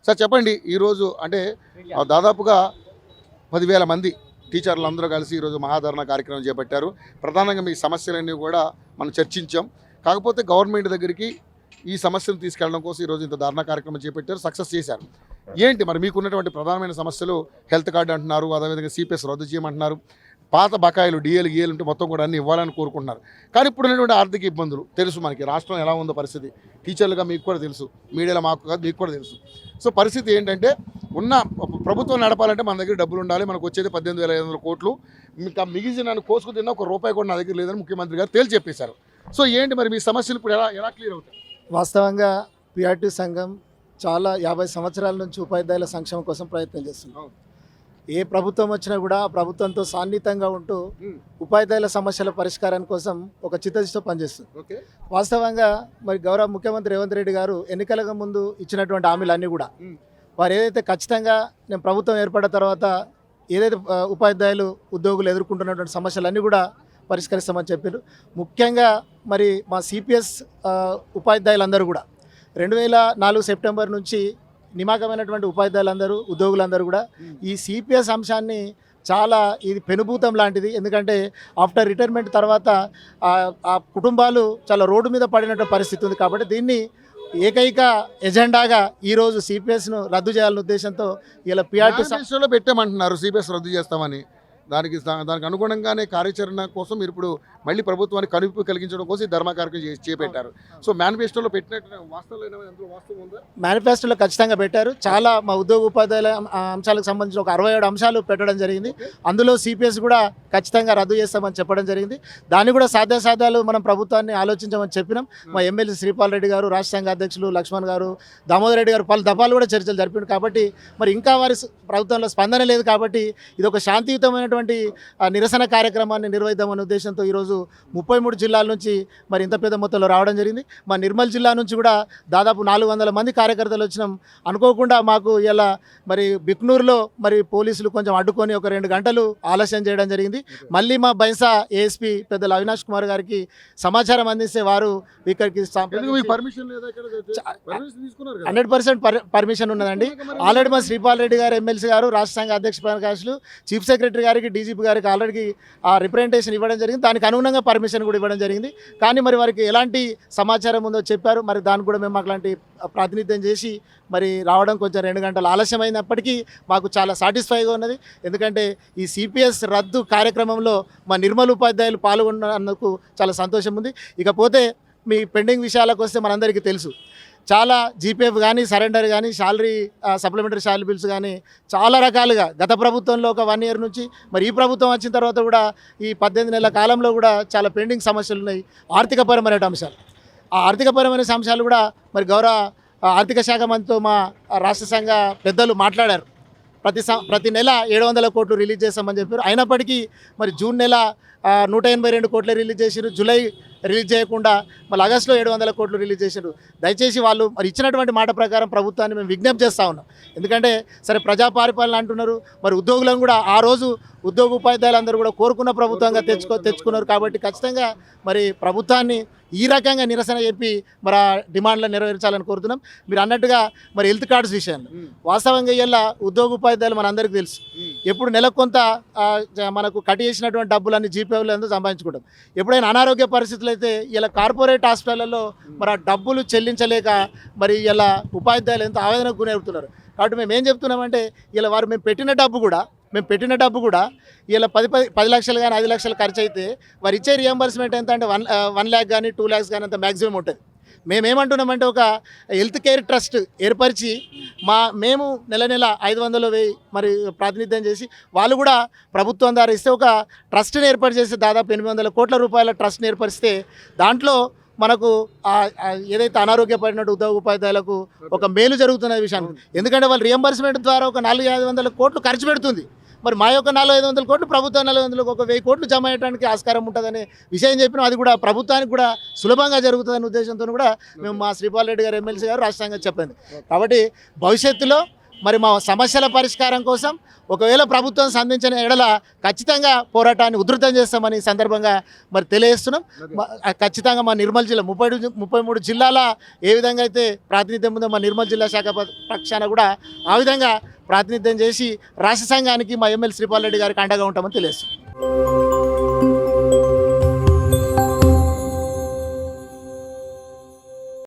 Sir చెప్పండి, ఈరోజు అంటే దాదాపుగా 10,000 మంది టీచర్లు అందరూ కలిసి ఈరోజు మహాధరణ కార్యక్రమం చేపట్టారు. ప్రధానంగా మీ సమస్యలన్నీ కూడా మనం చర్చించాం. కాకపోతే గవర్నమెంట్ దగ్గరికి ఈ సమస్యలు తీసుకెళ్ళడం కోసం ఈరోజు ఇంత ధర్నా కార్యక్రమం చేపట్టారు, సక్సెస్ చేశారు. ఏంటి మరి మీకున్నటువంటి ప్రధానమైన సమస్యలు? హెల్త్ కార్డు అంటున్నారు, అదేవిధంగా సిపిఎస్ రద్దు చేయమంటున్నారు, పాత బకాయిలు డిఏలు గీఏలు ఉంటే మొత్తం కూడా అన్ని ఇవ్వాలని కోరుకుంటున్నారు. కానీ ఇప్పుడు ఉన్నటువంటి ఆర్థిక ఇబ్బందులు తెలుసు మనకి, రాష్ట్రం ఎలా ఉందో పరిస్థితి టీచర్లుగా మీకు కూడా తెలుసు, మీడియాలో మాకు కాదు మీకు కూడా తెలుసు. సో పరిస్థితి ఏంటంటే ఉన్న ప్రభుత్వం నడపాలంటే మన దగ్గర డబ్బులు ఉండాలి. మనకు వచ్చేది 18,500 కోట్లు, ఇంకా మిగిలిన నన్ను కోసుకు తిన్నా ₹1 కూడా నా దగ్గర లేదని ముఖ్యమంత్రి గారు తేల్చి చెప్పేశారు. సో ఏంటి మరి మీ సమస్యలు ఇప్పుడు ఎలా క్లియర్ అవుతాయి? వాస్తవంగా పిఆర్టీ సంఘం చాలా 50 సంవత్సరాల నుంచి ఉపాధ్యాయుల సంక్షేమం కోసం ప్రయత్నం చేస్తుంది. ఏ ప్రభుత్వం వచ్చినా కూడా ఆ ప్రభుత్వంతో సాన్నిహితంగా ఉంటూ ఉపాధ్యాయుల సమస్యల పరిష్కారం కోసం ఒక చిత్తశుద్ధితో పనిచేస్తుంది. వాస్తవంగా మరి గౌరవ ముఖ్యమంత్రి రేవంత్ రెడ్డి గారు ఎన్నికలకు ముందు ఇచ్చినటువంటి హామీలన్నీ కూడా వారు ఏదైతే ఖచ్చితంగా నేను ప్రభుత్వం ఏర్పడిన తర్వాత ఏదైతే ఉపాధ్యాయులు ఉద్యోగులు ఎదుర్కొంటున్నటువంటి సమస్యలన్నీ కూడా పరిష్కరిస్తామని చెప్పారు. ముఖ్యంగా మరి మా సిపిఎస్ ఉపాధ్యాయులందరూ కూడా 2004 సెప్టెంబర్ నుంచి నియామకమైనటువంటి ఉపాధ్యాయులందరూ ఉద్యోగులందరూ కూడా ఈ సిపిఎస్ అంశాన్ని చాలా ఇది పెనుభూతం లాంటిది. ఎందుకంటే ఆఫ్టర్ రిటైర్మెంట్ తర్వాత ఆ కుటుంబాలు చాలా రోడ్డు మీద పడినట్టు పరిస్థితి ఉంది. కాబట్టి దీన్ని ఏకైక ఎజెండాగా ఈరోజు సిపిఎస్ను రద్దు చేయాలనే ఉద్దేశంతో ఇలా పిఆర్టీ పెట్టామంటున్నారు. సిపిఎస్ రద్దు చేస్తామని దానికి అనుగుణంగానే కార్యాచరణ కోసం మీరు ఇప్పుడు మళ్ళీ ప్రభుత్వానికి కనువిప్పు కలిగించడం కోసం ఈ ధర్మ కార్యక్రమం చేపట్టారు. సో మేనిఫెస్టోలో పెట్టినట్టు వాస్తవం ఉందా? మేనిఫెస్టోలో ఖచ్చితంగా పెట్టారు. చాలా మా ఉద్యోగ ఉపాధ్యాయుల అంశాలకు సంబంధించి ఒక 67 అంశాలు పెట్టడం జరిగింది. అందులో సిపిఎస్ కూడా ఖచ్చితంగా రద్దు చేస్తామని చెప్పడం జరిగింది. దాన్ని కూడా సాధ్యాసాధ్యాలు మనం ప్రభుత్వాన్ని ఆలోచించమని చెప్పినాం. మా ఎమ్మెల్యే శ్రీపాల్ రెడ్డి గారు, రాష్ట్ర సంఘ అధ్యక్షులు లక్ష్మణ్ గారు, దామోదర్ రెడ్డి గారు పలు దఫాలు కూడా చర్చలు జరిపారు. కాబట్టి మరి ఇంకా వారి ప్రభుత్వంలో స్పందన లేదు. కాబట్టి ఇది ఒక శాంతియుతమైనటువంటి నిరసన కార్యక్రమాన్ని నిర్వహిద్దామనే ఉద్దేశంతో ఈరోజు 33 జిల్లాల నుంచి మరి ఇంత పెద్ద మొత్తంలో రావడం జరిగింది. మా నిర్మల్ జిల్లా నుంచి కూడా దాదాపు 400 మంది కార్యకర్తలు వచ్చినాం. అనుకోకుండా మాకు ఇలా మరి బిక్నూరులో మరి పోలీసులు కొంచెం అడ్డుకొని ఒక 2 గంటలు ఆలస్యం చేయడం జరిగింది. మళ్ళీ మా బైన్సా ఏఎస్పీ పెద్దలు అవినాష్ కుమార్ గారికి సమాచారం అందిస్తే వారు ఇక్కడికి 100% పర్మిషన్ ఉన్నదండి. ఆల్రెడీ మా శ్రీపాల్ రెడ్డి గారు ఎమ్మెల్సీ గారు, రాష్ట్ర సంఘ అధ్యక్ష ప్రకాశులు, చీఫ్ సెక్రటరీ గారికి, డీజీపీ గారికి ఆల్రెడీ ఆ రిప్రజెంటేషన్ ఇవ్వడం జరిగింది. దానికి అనుగుణంగా పర్మిషన్ కూడా ఇవ్వడం జరిగింది. కానీ మరి వారికి ఎలాంటి సమాచారం ఉందో చెప్పారు. మరి దాన్ని కూడా మేము అట్లాంటి ప్రాతినిధ్యం చేసి మరి రావడం కొంచెం 2 గంటలు ఆలస్యమైనప్పటికీ మాకు చాలా సాటిస్ఫైగా ఉన్నది. ఎందుకంటే ఈ సిపిఎస్ రద్దు కార్యక్రమంలో మా నిర్మల్ ఉపాధ్యాయులు పాల్గొన్నందుకు చాలా సంతోషం ఉంది. ఇకపోతే మీ పెండింగ్ విషయాలకు వస్తే మనందరికీ తెలుసు, చాలా జీపీఎఫ్ కానీ, సరెండర్ కానీ, శాలరీ సప్లిమెంటరీ శాలరీ బిల్స్ కానీ చాలా రకాలుగా గత ప్రభుత్వంలో ఒక 1 ఇయర్ నుంచి మరి ఈ ప్రభుత్వం వచ్చిన తర్వాత కూడా ఈ 18 నెలల కాలంలో కూడా చాలా పెండింగ్ సమస్యలు ఉన్నాయి. ఆర్థికపరమైన అంశాలు, ఆ ఆర్థికపరమైన అంశాలు కూడా మరి గౌరవ ఆర్థిక శాఖ మంత్రితో మా రాష్ట్ర సంఘ పెద్దలు మాట్లాడారు. ప్రతి నెల 700 కోట్లు రిలీజ్ చేస్తామని చెప్పారు. అయినప్పటికీ మరి జూన్ నెల 182 కోట్లు రిలీజ్ చేశారు. జూలై రిలీజ్ చేయకుండా మళ్ళీ ఆగస్టులో 700 కోట్లు రిలీజ్ చేశారు. దయచేసి వాళ్ళు మరి ఇచ్చినటువంటి మాట ప్రకారం ప్రభుత్వాన్ని మేము విజ్ఞప్తి చేస్తూ ఉన్నాం. ఎందుకంటే సరే ప్రజా పరిపాలన అంటున్నారు, మరి ఉద్యోగులను కూడా ఆ రోజు ఉద్యోగ ఉపాధ్యాయులందరూ కూడా కోరుకున్న ప్రభుత్వంగా తెచ్చుకున్నారు. కాబట్టి ఖచ్చితంగా మరి ప్రభుత్వాన్ని ఈ రకంగా నిరసన చెప్పి మరి ఆ డిమాండ్లను నెరవేర్చాలని కోరుతున్నాం. మీరు అన్నట్టుగా మరి హెల్త్ కార్డ్స్ విషయంలో వాస్తవంగా ఇలా ఉద్యోగ ఉపాధ్యాయులు మన అందరికీ తెలుసు, ఎప్పుడు నెలకు కొంత మనకు కట్ చేసినటువంటి డబ్బులన్నీ జీపీఎఫ్లో ఎంతో సంపాదించుకుంటాం. ఎప్పుడైనా అనారోగ్య పరిస్థితులు అయితే ఇలా కార్పొరేట్ హాస్పిటల్లో మరి ఆ డబ్బులు చెల్లించలేక మరి ఇలా ఉపాధ్యాయులు ఎంతో ఆవేదనకు గురవుతున్నారు. కాబట్టి మేము ఏం చెప్తున్నామంటే ఇలా వారు మేము పెట్టిన డబ్బు కూడా ఇలా 10 లక్షలు కానీ 5 లక్షలు ఖర్చు అయితే వారు ఇచ్చే రియంబర్స్మెంట్ ఎంత అంటే 1 lakh కానీ 2 lakhs కానీ అంత మ్యాక్సిమం ఉంటుంది. మేమేమంటున్నామంటే ఒక హెల్త్ కేర్ ట్రస్ట్ ఏర్పరిచి మేము నెల 500,000 మరి ప్రాతినిధ్యం చేసి వాళ్ళు కూడా ప్రభుత్వం ద్వారా ఇస్తే ఒక ట్రస్ట్ని ఏర్పాటు చేసి దాదాపు 800 కోట్ల రూపాయల ట్రస్ట్ని ఏర్పరిస్తే దాంట్లో మనకు ఏదైతే అనారోగ్యపడినట్టు ఉద్యోగ ఉపాధ్యాయులకు ఒక మేలు జరుగుతున్న విషయాన్ని, ఎందుకంటే వాళ్ళు రియంబర్స్మెంట్ ద్వారా ఒక 400-500 కోట్లు ఖర్చు పెడుతుంది. మరి మా యొక్క 400-500 కోట్లు ప్రభుత్వం 400 ఒక 1000 కోట్లు జమ అయ్యడానికి ఆస్కారం ఉంటుందనే విషయం చెప్పినాం. అది కూడా ప్రభుత్వానికి కూడా సులభంగా జరుగుతుందనే ఉద్దేశంతో కూడా మేము మా శ్రీపాల్ రెడ్డి గారు ఎమ్మెల్సీ గారు రాష్ట్రంగా చెప్పింది. కాబట్టి భవిష్యత్తులో మరి మా సమస్యల పరిష్కారం కోసం ఒకవేళ ప్రభుత్వం సంధించిన ఎడల ఖచ్చితంగా పోరాటాన్ని ఉధృతం చేస్తామని ఈ సందర్భంగా మరి తెలియజేస్తున్నాం. ఖచ్చితంగా మా నిర్మల్ జిల్లా 33 జిల్లాల ఏ విధంగా అయితే ప్రాతినిధ్యం ఉందో మా నిర్మల్ జిల్లా శాఖ పక్షాన కూడా ఆ విధంగా ప్రాతినిధ్యం చేసి రాష్ట్ర సంఘానికి మా ఎమ్మెల్యే శ్రీపాల్ రెడ్డి గారికి అండగా ఉంటామని తెలియజేస్తున్నాం.